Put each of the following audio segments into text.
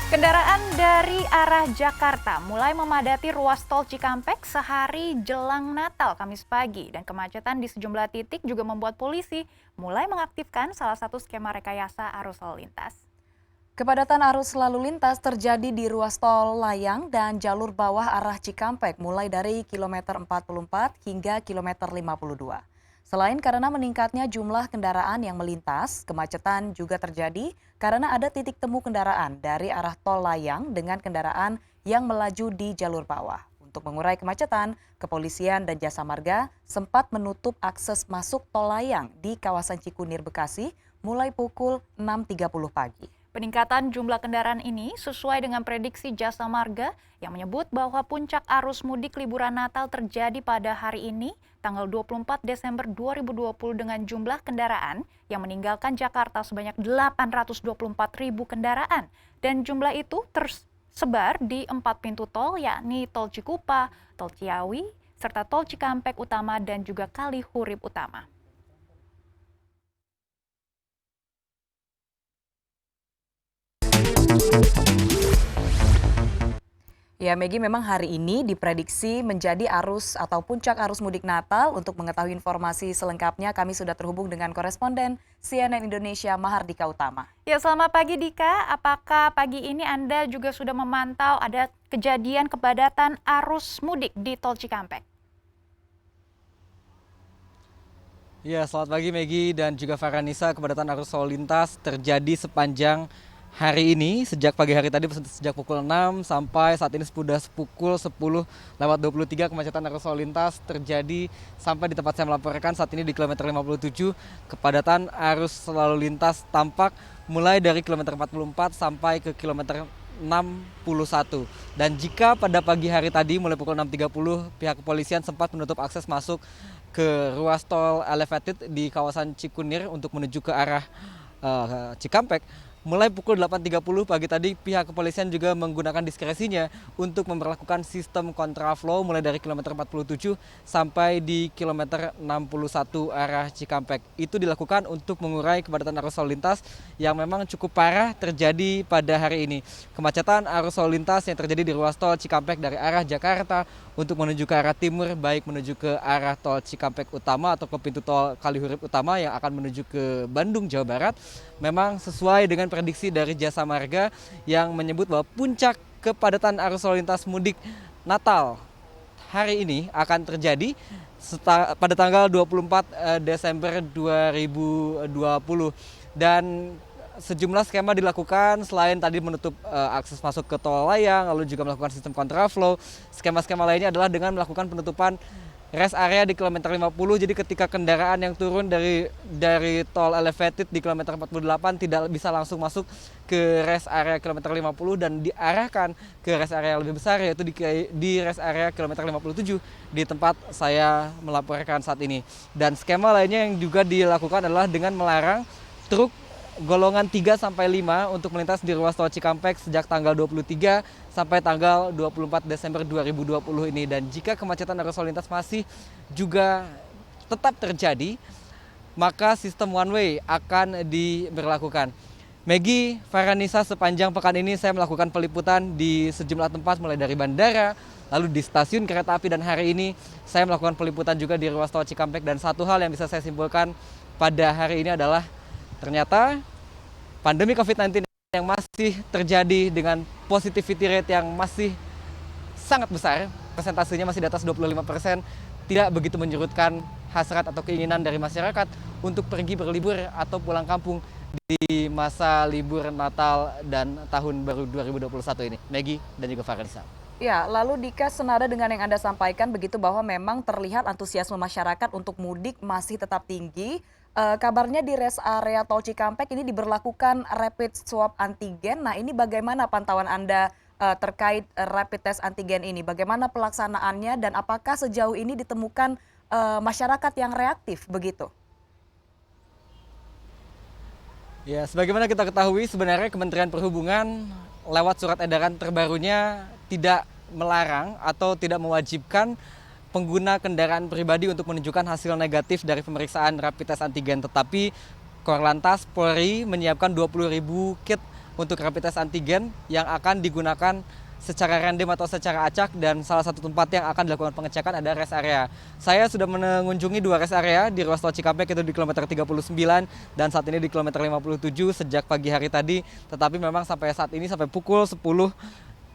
Kendaraan dari arah Jakarta mulai memadati ruas tol Cikampek sehari jelang Natal Kamis pagi dan kemacetan di sejumlah titik juga membuat polisi mulai mengaktifkan salah satu skema rekayasa arus lalu lintas. Kepadatan arus lalu lintas terjadi di ruas tol Layang dan jalur bawah arah Cikampek mulai dari kilometer 44 hingga kilometer 52. Selain karena meningkatnya jumlah kendaraan yang melintas, kemacetan juga terjadi karena ada titik temu kendaraan dari arah tol Layang dengan kendaraan yang melaju di jalur bawah. Untuk mengurai kemacetan, kepolisian dan jasa marga sempat menutup akses masuk tol Layang di kawasan Cikunir, Bekasi mulai pukul 6.30 pagi. Peningkatan jumlah kendaraan ini sesuai dengan prediksi Jasa Marga yang menyebut bahwa puncak arus mudik liburan Natal terjadi pada hari ini, tanggal 24 Desember 2020 dengan jumlah kendaraan yang meninggalkan Jakarta sebanyak 824.000 kendaraan. Dan jumlah itu tersebar di 4 pintu tol, yakni Tol Cikupa, Tol Ciawi, serta Tol Cikampek Utama dan juga Kalihurip Utama. Ya, Megi, memang hari ini diprediksi menjadi arus atau puncak arus mudik Natal. Untuk mengetahui informasi selengkapnya, kami sudah terhubung dengan koresponden CNN Indonesia Mahardika Utama. Ya, selamat pagi Dika. Apakah pagi ini Anda juga sudah memantau ada kejadian kepadatan arus mudik di Tol Cikampek? Ya, selamat pagi Megi dan juga Farhanisa. Kepadatan arus lalu lintas terjadi sepanjang hari ini, sejak pagi hari tadi, sejak pukul 6 sampai saat ini sudah pukul 10:23, kemacetan arus lalu lintas terjadi sampai di tempat saya melaporkan saat ini di kilometer 57. Kepadatan arus lalu lintas tampak mulai dari kilometer 44 sampai ke kilometer 61. Dan jika pada pagi hari tadi mulai pukul 6.30 pihak kepolisian sempat menutup akses masuk ke ruas tol elevated di kawasan Cikunir untuk menuju ke arah Cikampek. Mulai pukul 8.30 pagi tadi pihak kepolisian juga menggunakan diskresinya untuk memperlakukan sistem kontraflow mulai dari kilometer 47 sampai di kilometer 61 arah Cikampek. Itu dilakukan untuk mengurai kepadatan arus lalu lintas yang memang cukup parah terjadi pada hari ini. Kemacetan arus lalu lintas yang terjadi di ruas tol Cikampek dari arah Jakarta untuk menuju ke arah timur, baik menuju ke arah tol Cikampek Utama atau ke pintu tol Kalihurip Utama yang akan menuju ke Bandung, Jawa Barat, memang sesuai dengan prediksi dari Jasa Marga yang menyebut bahwa puncak kepadatan arus lalu lintas mudik Natal hari ini akan terjadi pada tanggal 24 Desember 2020. Dan sejumlah skema dilakukan selain tadi menutup akses masuk ke tol Layang, lalu juga melakukan sistem kontraflow. Skema-skema lainnya adalah dengan melakukan penutupan rest area di kilometer 50. Jadi ketika kendaraan yang turun dari tol elevated di kilometer 48 tidak bisa langsung masuk ke rest area kilometer 50 dan diarahkan ke rest area yang lebih besar, yaitu di rest area kilometer 57 di tempat saya melaporkan saat ini. Dan skema lainnya yang juga dilakukan adalah dengan melarang truk golongan 3 sampai 5 untuk melintas di ruas tol Cikampek sejak tanggal 23 sampai tanggal 24 Desember 2020 ini. Dan jika kemacetan arus lalu lintas masih juga tetap terjadi, maka sistem one way akan diberlakukan. Megi, Farhanisa, sepanjang pekan ini saya melakukan peliputan di sejumlah tempat mulai dari bandara, lalu di stasiun kereta api, dan hari ini saya melakukan peliputan juga di ruas tol Cikampek. Dan satu hal yang bisa saya simpulkan pada hari ini adalah ternyata pandemi COVID-19 yang masih terjadi dengan positivity rate yang masih sangat besar, persentasenya masih di atas 25%, tidak begitu menyurutkan hasrat atau keinginan dari masyarakat untuk pergi berlibur atau pulang kampung di masa libur Natal dan Tahun Baru 2021 ini. Megi dan juga Farhanisa. Ya, lalu Dika, senada dengan yang Anda sampaikan begitu bahwa memang terlihat antusiasme masyarakat untuk mudik masih tetap tinggi. Kabarnya di rest area tol Cikampek ini diberlakukan rapid swab antigen. Nah, ini bagaimana pantauan Anda terkait rapid test antigen ini? Bagaimana pelaksanaannya dan apakah sejauh ini ditemukan masyarakat yang reaktif begitu? Ya, sebagaimana kita ketahui sebenarnya Kementerian Perhubungan lewat surat edaran terbarunya tidak melarang atau tidak mewajibkan pengguna kendaraan pribadi untuk menunjukkan hasil negatif dari pemeriksaan rapid test antigen. Tetapi Korlantas Polri menyiapkan 20.000 kit untuk rapid test antigen yang akan digunakan secara random atau secara acak, dan salah satu tempat yang akan dilakukan pengecekan ada rest area. Saya sudah mengunjungi 2 rest area di ruas tol Cikampek, itu di kilometer 39 dan saat ini di kilometer 57 sejak pagi hari tadi. Tetapi memang sampai saat ini, sampai pukul 10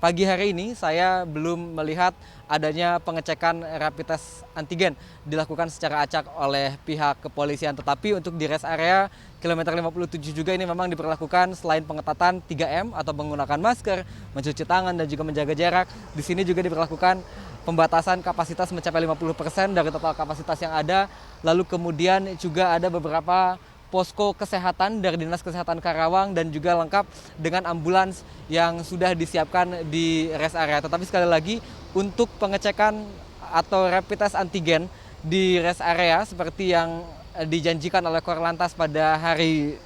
pagi hari ini, saya belum melihat adanya pengecekan rapid test antigen dilakukan secara acak oleh pihak kepolisian. Tetapi untuk di rest area kilometer 57 juga ini memang diberlakukan selain pengetatan 3M atau menggunakan masker, mencuci tangan dan juga menjaga jarak. Di sini juga diberlakukan pembatasan kapasitas mencapai 50% dari total kapasitas yang ada. Lalu kemudian juga ada beberapa posko kesehatan dari Dinas Kesehatan Karawang dan juga lengkap dengan ambulans yang sudah disiapkan di rest area. Tetapi sekali lagi, untuk pengecekan atau rapid test antigen di rest area seperti yang dijanjikan oleh Korlantas pada hari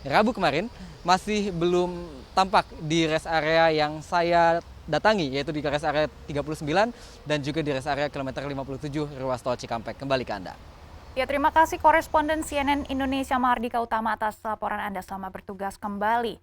Rabu kemarin masih belum tampak di rest area yang saya datangi, yaitu di rest area 39 dan juga di rest area kilometer 57 ruas tol Cikampek. Kembali ke Anda. Ya, terima kasih koresponden CNN Indonesia Mardika Utama atas laporan Anda. Selamat bertugas kembali.